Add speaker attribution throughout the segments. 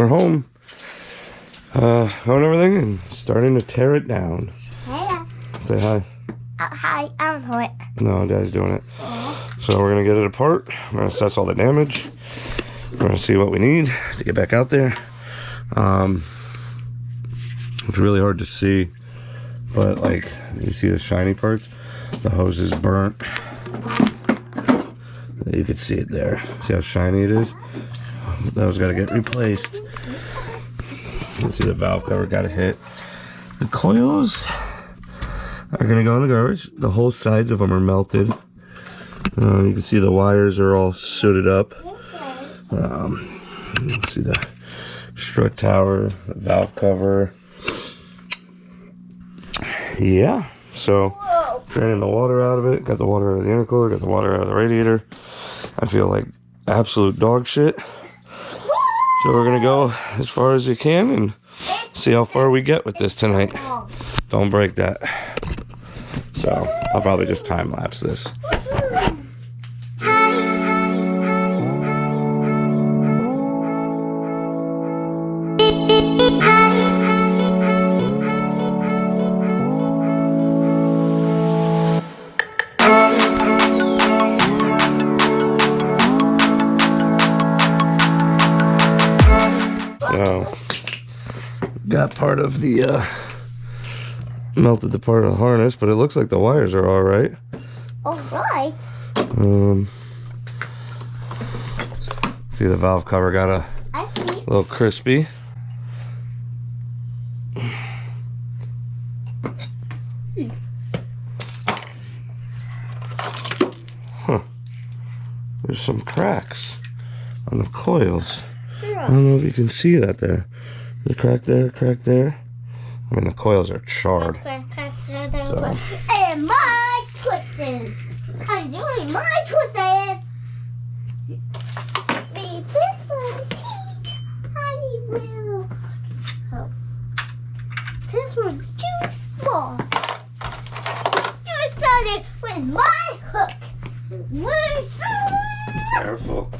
Speaker 1: we're home. On everything and starting to tear it down.
Speaker 2: Hey.
Speaker 1: Say hi.
Speaker 2: Hi, I'm Hoyt.
Speaker 1: No, Dad's doing it. So we're gonna get it apart. We're gonna assess all the damage. We're gonna see what we need to get back out there. It's really hard to see, but like you see the shiny parts. The hose is burnt. You can see it there. See how shiny it is? Those got to get replaced. You can see the valve cover got a hit. The coils are gonna go in the garbage. The whole sides of them are melted. You can see the wires are all sooted up. You can see the strut tower, the valve cover. Yeah, so draining the water out of it. Got the water out of the intercooler, got the water out of the radiator. I feel like absolute dog shit. So we're gonna go as far as you can and see how far we get with this tonight. Don't break that. So I'll probably just time lapse this. So got part of the melted the part of the harness, but it looks like the wires are all right.
Speaker 2: All right.
Speaker 1: See the valve cover got a little crispy. Huh. There's some cracks on the coils. I don't know if you can see that there. The crack there, crack there. I mean, the coils are charred. So.
Speaker 2: And my twisters. I'm doing my twisters. Be this one, Pete. I will. Oh. This one's too small. You started with my hook.
Speaker 1: Careful.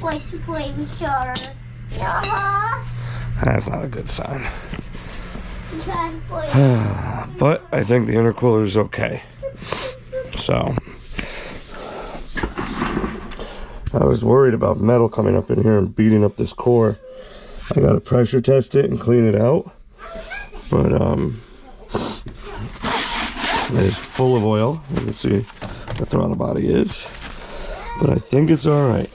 Speaker 2: Going to play with Shara.
Speaker 1: That's not a good sign.
Speaker 2: You can't play.
Speaker 1: But I think the intercooler is okay. So I was worried about metal coming up in here and beating up this core. I gotta pressure test it and clean it out. But it is full of oil. You can see the throttle body is. But I think it's alright.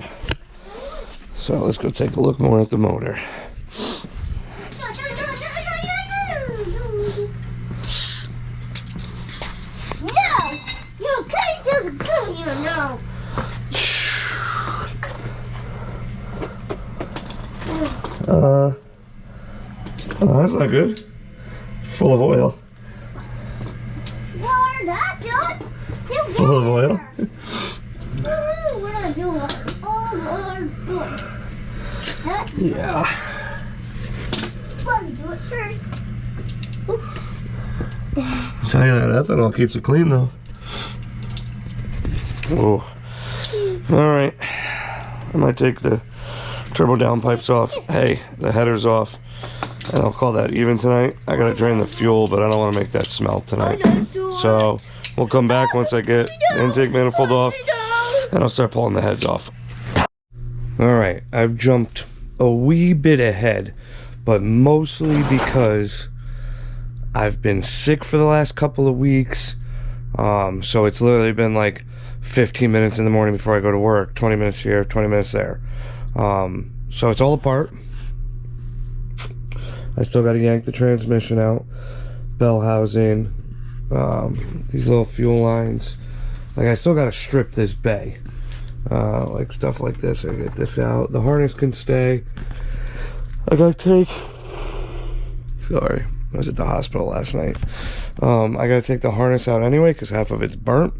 Speaker 1: So let's go take a look more at the motor.
Speaker 2: No! You can't just go here now.
Speaker 1: Oh, that's not good. Full of oil.
Speaker 2: Water, not just.
Speaker 1: Full of oil.
Speaker 2: We're gonna do all our books.
Speaker 1: Yeah.
Speaker 2: Let me do it first. Oops.
Speaker 1: Tell you that ethanol keeps it clean though. Oh. Alright. I might take the turbo downpipes off. Hey, the header's off. And I'll call that even tonight. I gotta drain the fuel, but I don't want to make that smell tonight. So we'll come back once I get the intake manifold off, and I'll start pulling the heads off. Alright, I've jumped a wee bit ahead, but mostly because I've been sick for the last couple of weeks. So it's literally been like 15 minutes in the morning before I go to work, 20 minutes here, 20 minutes there. So it's all apart. I still got to yank the transmission out, bell housing, these little fuel lines. Like, I still got to strip this bay, like stuff like this. I get this out. The harness can stay. I got to take, sorry, I was at the hospital last night. I got to take the harness out anyway because half of it's burnt.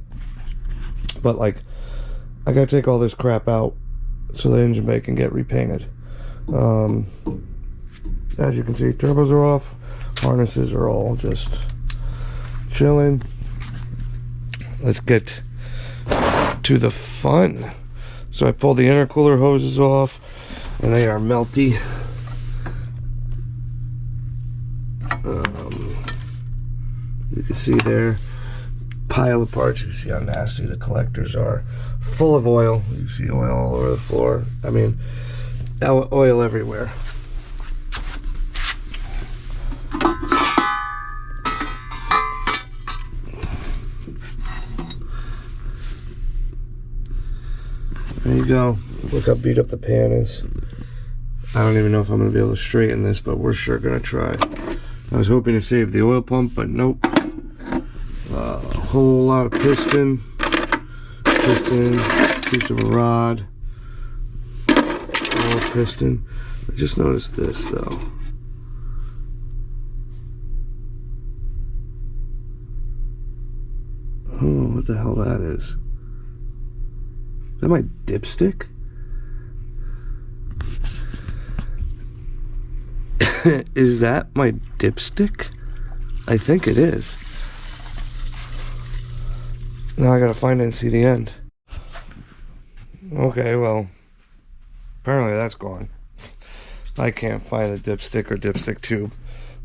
Speaker 1: But like, I got to take all this crap out so the engine bay can get repainted. As you can see, turbos are off, harnesses are all just chilling. Let's get to the fun. So I pulled the intercooler hoses off, and they are melty. You can see there, pile of parts. You can see how nasty the collectors are. Full of oil. You can see oil all over the floor. I mean, oil everywhere. There you go. Look how beat up the pan is. I don't even know if I'm going to be able to straighten this, but we're sure going to try. I was hoping to save the oil pump, but nope. A whole lot of piston, piece of a rod, more piston. I just noticed this though. Oh, what the hell that is? Is that my dipstick? Is that my dipstick? I think it is. Now I gotta find it and see the end. Okay, well, apparently that's gone. I can't find the dipstick or dipstick tube,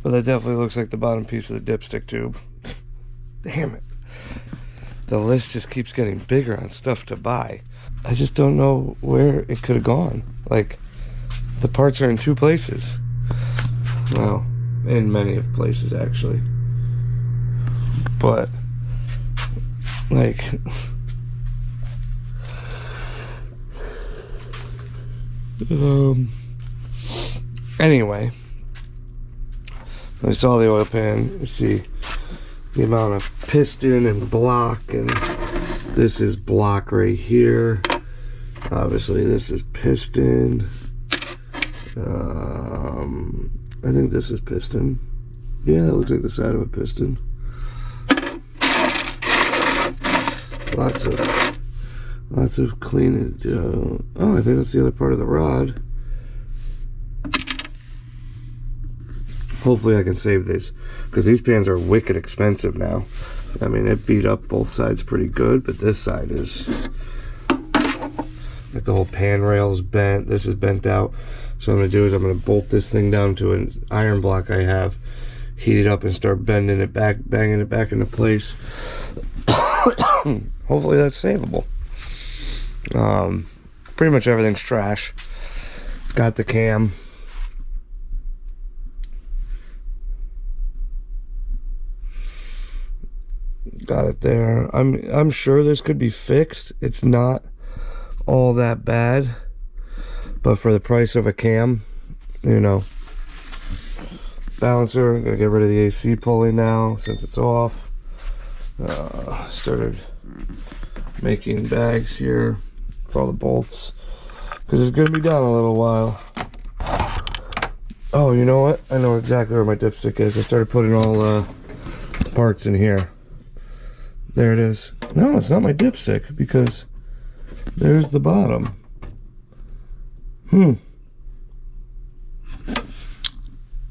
Speaker 1: but that definitely looks like the bottom piece of the dipstick tube. Damn it. The list just keeps getting bigger on stuff to buy. I just don't know where it could have gone. Like, the parts are in two places. Well, in many of places actually. But, like, anyway, I saw the oil pan. You see the amount of piston and block, and this is block right here. Obviously this is piston. I think this is piston. Yeah, that looks like the side of a piston. Lots of cleaning. Oh, I think that's the other part of the rod. Hopefully I can save these, because these pans are wicked expensive now. I mean, it beat up both sides pretty good, but this side is like the whole pan rail is bent. This is bent out. So what I'm gonna do is I'm gonna bolt this thing down to an iron block I have, heat it up, and start bending it back, banging it back into place. Hopefully that's savable. Pretty much everything's trash. Got the cam. Got it there. I'm sure this could be fixed. It's not all that bad, but for the price of a cam, you know. Balancer, I'm gonna get rid of the AC pulley now since it's off. Started making bags here for all the bolts, because it's gonna be down a little while. Oh, you know what? I know exactly where my dipstick is. I started putting all parts in here. There it is. No, it's not my dipstick, because there's the bottom.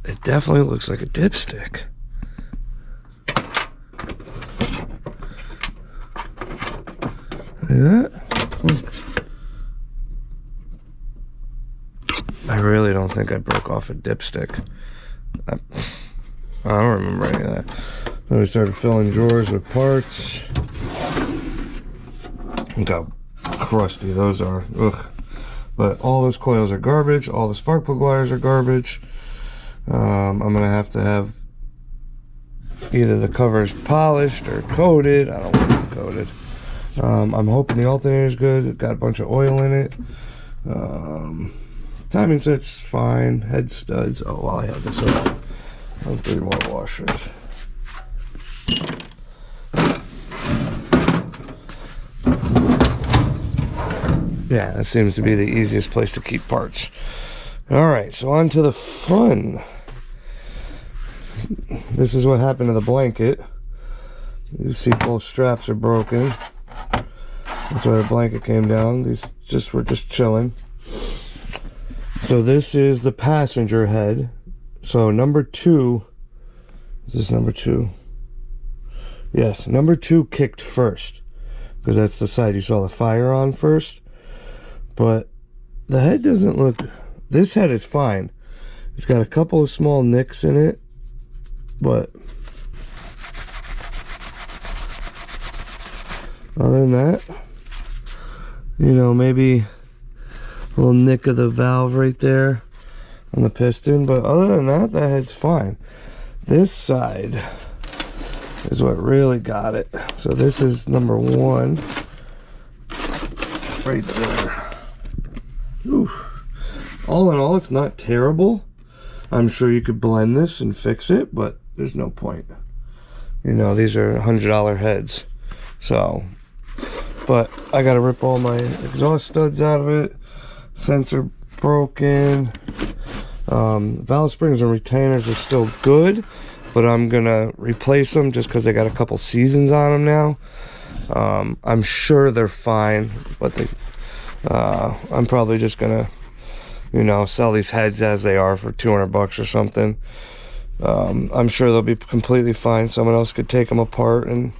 Speaker 1: It definitely looks like a dipstick. Yeah. I really don't think I broke off a dipstick. I don't remember any of that. Then we started filling drawers with parts. Look how crusty those are. Ugh. But all those coils are garbage. All the spark plug wires are garbage. I'm gonna have to have either the covers polished or coated. I don't want them coated. I'm hoping the alternator is good. It got a bunch of oil in it. Timing set's fine. Head studs. Oh, while I have this open, on 3 more washers. Yeah, that seems to be the easiest place to keep parts. Alright, so on to the fun. This is what happened to the blanket. You see both straps are broken. That's why the blanket came down. These were just chilling. So this is the passenger head. So number 2, is this number 2? Yes, number 2 kicked first, because that's the side you saw the fire on first. But the head doesn't look, this head is fine. It's got a couple of small nicks in it, but other than that, you know, maybe a little nick of the valve right there on the piston, but other than that, that head's fine. This side is what really got it. So this is number 1 right there. Oof. All in all, it's not terrible. I'm sure you could blend this and fix it, but there's no point. You know, these are $100 heads. So, but I gotta rip all my exhaust studs out of it. Sensor broken. Valve springs and retainers are still good, but I'm gonna replace them just because they got a couple seasons on them now. I'm sure they're fine, but I'm probably just gonna, you know, sell these heads as they are for 200 bucks or something. I'm sure they'll be completely fine. Someone else could take them apart, and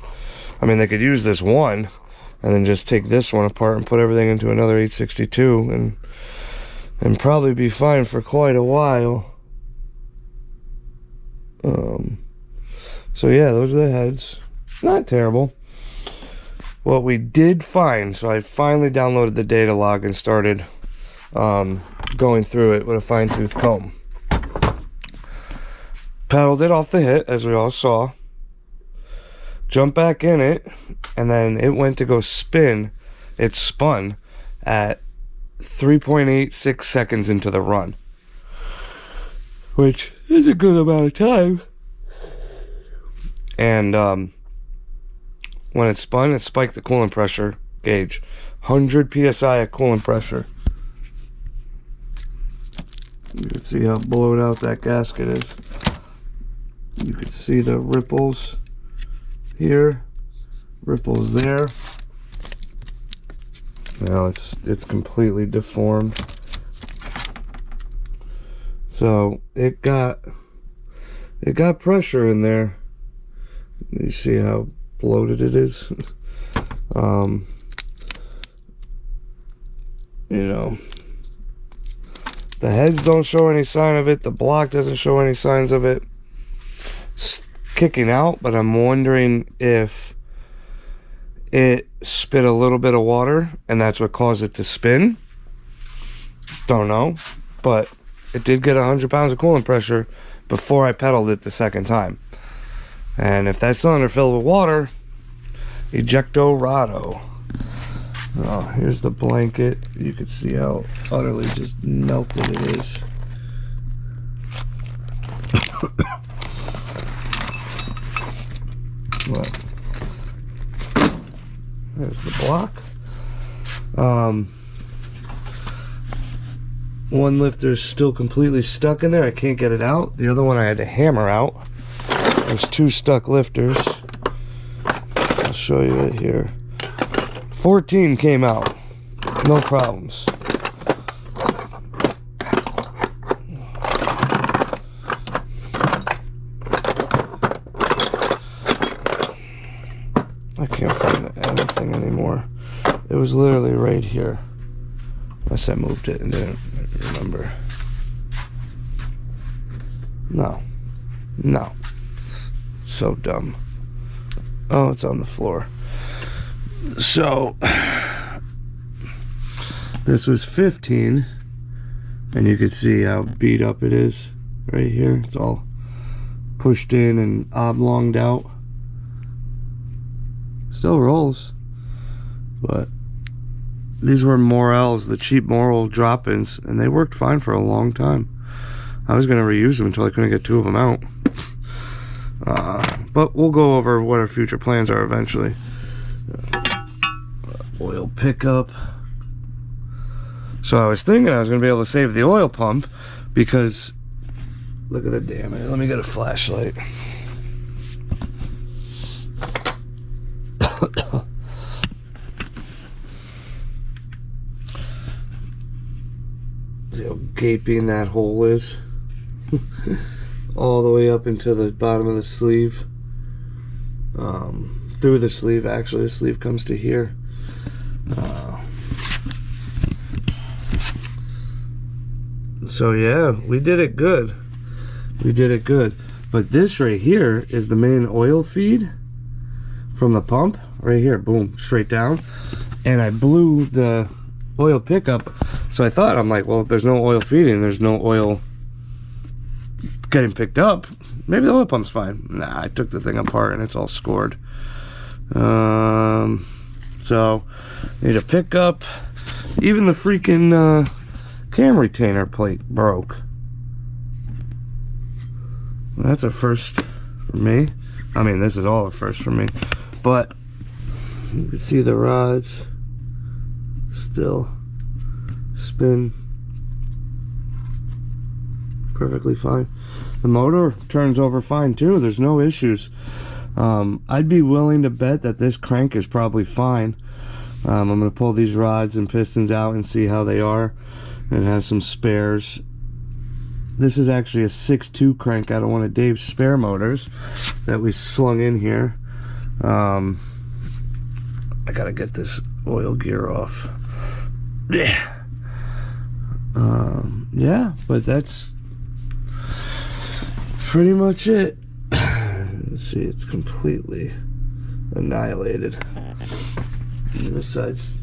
Speaker 1: I mean, they could use this one and then just take this one apart and put everything into another 862 and probably be fine for quite a while. So yeah, those are the heads. Not terrible. What we did find, so I finally downloaded the data log and started going through it with a fine-tooth comb. Pedaled it off the hit, as we all saw. Jumped back in it, and then it went to go spin. It spun at 3.86 seconds into the run, which is a good amount of time. And when it spun, it spiked the coolant pressure gauge. 100 psi of coolant pressure. You can see how blown out that gasket is. You can see the ripples here, ripples there. Now it's completely deformed. So it got pressure in there. You see how bloated it is. You know, the heads don't show any sign of it. The block doesn't show any signs of it. It's kicking out, but I'm wondering if it spit a little bit of water and that's what caused it to spin. Don't know, but it did get 100 pounds of coolant pressure before I pedaled it the second time. And if that cylinder filled with water, ejecto rado. Oh, here's the blanket. You can see how utterly just melted it is. What? There's the block. One lifter's still completely stuck in there. I can't get it out. The other one I had to hammer out. There's 2 stuck lifters. I'll show you it here. 14 came out. No problems. can't find anything anymore. It was literally right here. Unless I moved it and didn't remember. No. No. So dumb. Oh, it's on the floor. So, this was 15. And you can see how beat up it is right here. It's all pushed in and oblonged out. Still rolls. But these were Morels, the cheap Morel drop-ins, and they worked fine for a long time. I was going to reuse them until I couldn't get 2 of them out. But we'll go over what our future plans are eventually. Oil pickup. So I was thinking I was going to be able to save the oil pump because look at the damn it. Let me get a flashlight. See how gaping that hole is? All the way up into the bottom of the sleeve. Through the sleeve, actually. The sleeve comes to here. So yeah, we did it good. We did it good. But this right here is the main oil feed from the pump. Right here, boom, straight down. And I blew the oil pickup. So I thought, I'm like, well, if there's no oil feeding, there's no oil getting picked up. Maybe the oil pump's fine. Nah, I took the thing apart and it's all scored. So, need a pickup. Even the freaking cam retainer plate broke. That's a first for me. I mean, this is all a first for me. But you can see the rods still spin perfectly fine. The motor turns over fine too. There's no issues. I'd be willing to bet that this crank is probably fine. I'm going to pull these rods and pistons out and see how they are, and have some spares. This is actually a 6.2 crank out of one of Dave's spare motors that we slung in here. I gotta get this oil gear off. Yeah. Yeah, but that's pretty much it. Let's see, it's completely annihilated. This side's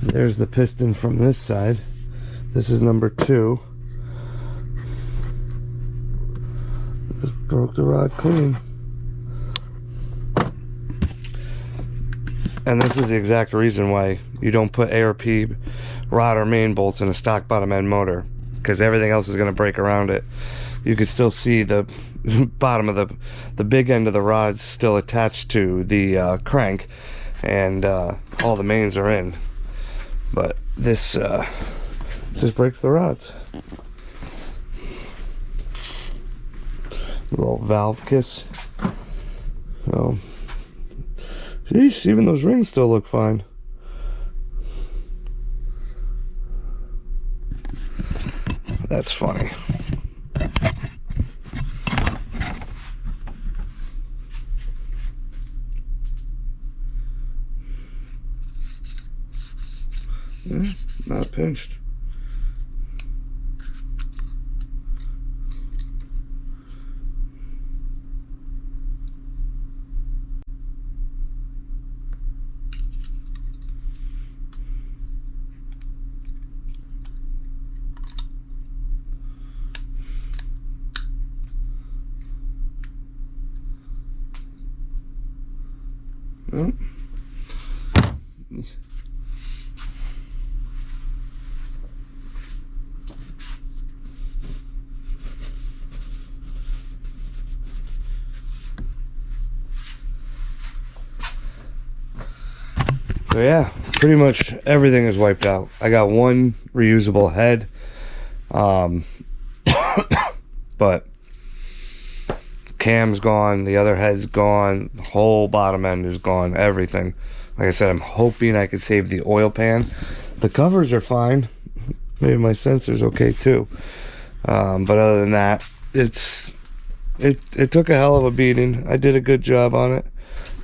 Speaker 1: there's the piston from this side. This is number 2. Just broke the rod clean. And this is the exact reason why you don't put ARP rod or main bolts in a stock bottom end motor, because everything else is going to break around it. You can still see the bottom of the big end of the rods still attached to the crank, and all the mains are in. But this just breaks the rods. A little valve kiss. So, sheesh, even those rings still look fine. That's funny. Yeah, not pinched. Well, so yeah, pretty much everything is wiped out. I got one reusable head, but cam's gone, the other head's gone, the whole bottom end is gone, everything. Like I said, I'm hoping I could save the oil pan. The covers are fine. Maybe my sensor's okay too. But other than that, it took a hell of a beating. I did a good job on it.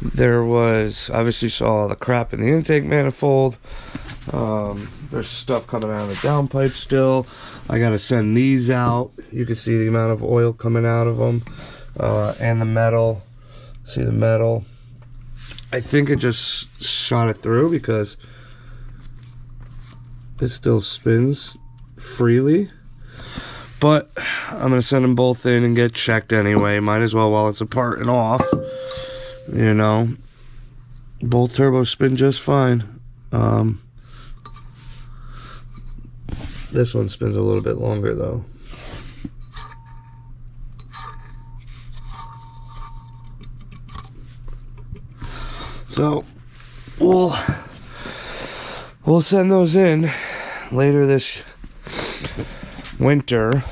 Speaker 1: There was, obviously saw all the crap in the intake manifold. There's stuff coming out of the downpipe still. I gotta send these out. You can see the amount of oil coming out of them. And the metal. See the metal. I think it just shot it through because it still spins freely. But I'm gonna send them both in and get checked anyway. Might as well while it's apart and off. You know, both turbos spin just fine. This one spins a little bit longer though. So we'll send those in later this winter.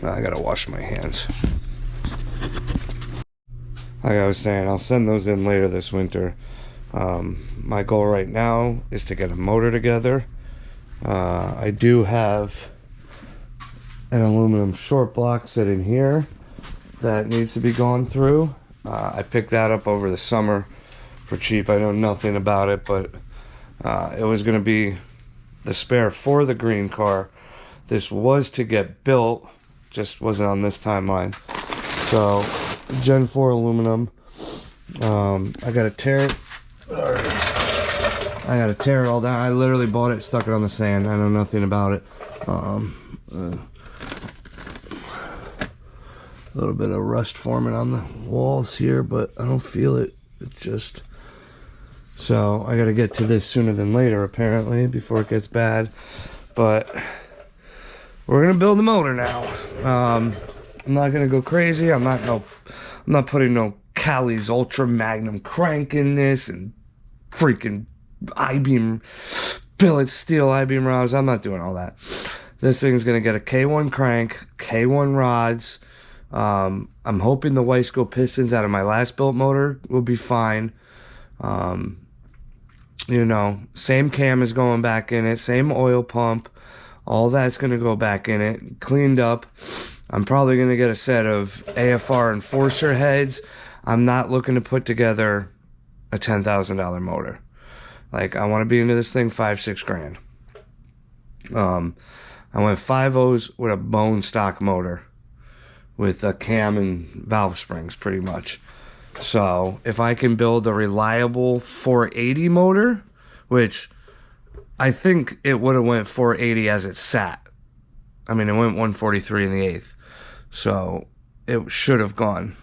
Speaker 1: I gotta wash my hands. Like I was saying, I'll send those in later this winter. My goal right now is to get a motor together. I do have an aluminum short block sitting here that needs to be gone through. I picked that up over the summer for cheap. I know nothing about it, but it was going to be the spare for the green car. This was to get built, just wasn't on this timeline. So Gen 4 aluminum. I gotta tear it. I gotta tear it all down. I literally bought it, stuck it on the sand. I know nothing about it. A little bit of rust forming on the walls here, but I don't feel it. It just... So I gotta get to this sooner than later, apparently, before it gets bad. But we're gonna build the motor now. I'm not gonna go crazy. I'm not putting no Cali's Ultra Magnum crank in this and freaking I-beam billet steel I-beam rods. I'm not doing all that. This thing's gonna get a K1 crank, K1 rods. I'm hoping the Weisco pistons out of my last built motor will be fine. You know, same cam is going back in it, same oil pump. All that's gonna go back in it, cleaned up. I'm probably gonna get a set of AFR enforcer heads. I'm not looking to put together a $10,000 motor. Like, I want to be into this thing 5-6 grand. I went 5.0s with a bone stock motor with a cam and valve springs, pretty much. So if I can build a reliable 480 motor, which I think it would have went 480 as it sat. I mean, it went 143 in the 8th. So it should have gone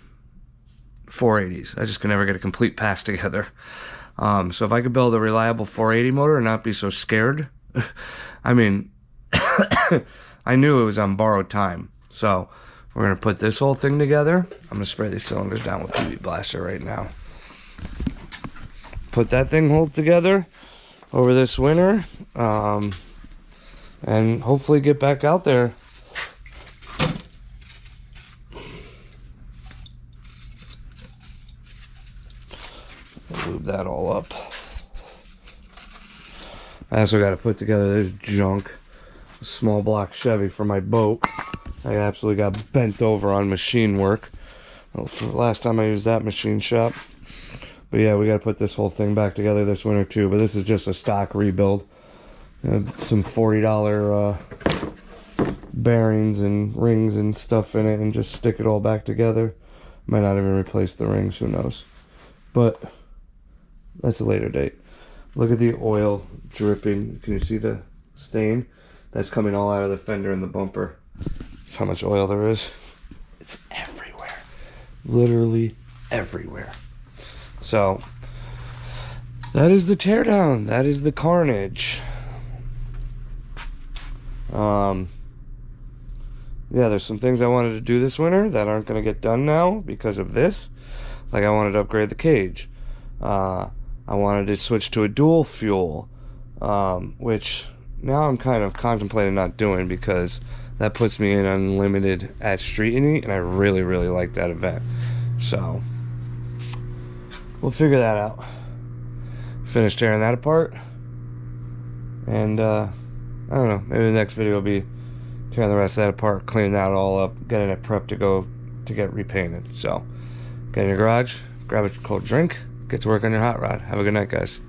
Speaker 1: 480s. I just could never get a complete pass together. So if I could build a reliable 480 motor and not be so scared, I mean, I knew it was on borrowed time. So we're going to put this whole thing together. I'm going to spray these cylinders down with PB Blaster right now. Put that thing whole together over this winter. And hopefully get back out there. Lube that all up. I also got to put together this junk. A small block Chevy for my boat. I absolutely got bent over on machine work. Well, for the last time I used that machine shop. But yeah, we got to put this whole thing back together this winter too. But this is just a stock rebuild. Some $40 bearings and rings and stuff in it, and just stick it all back together. Might not even replace the rings, who knows. But that's a later date. Look at the oil dripping. Can you see the stain? That's coming all out of the fender and the bumper. That's how much oil there is. It's everywhere. Literally everywhere. So that is the teardown. That is the carnage. Yeah, there's some things I wanted to do this winter that aren't going to get done now because of this. Like, I wanted to upgrade the cage. I wanted to switch to a dual fuel, which now I'm kind of contemplating not doing because that puts me in unlimited at Street and Eat, and I really, really like that event. So we'll figure that out. Finish tearing that apart, and I don't know, maybe the next video will be tearing the rest of that apart, cleaning that all up, getting it prepped to go to get repainted. So get in your garage, grab a cold drink, get to work on your hot rod. Have a good night, guys.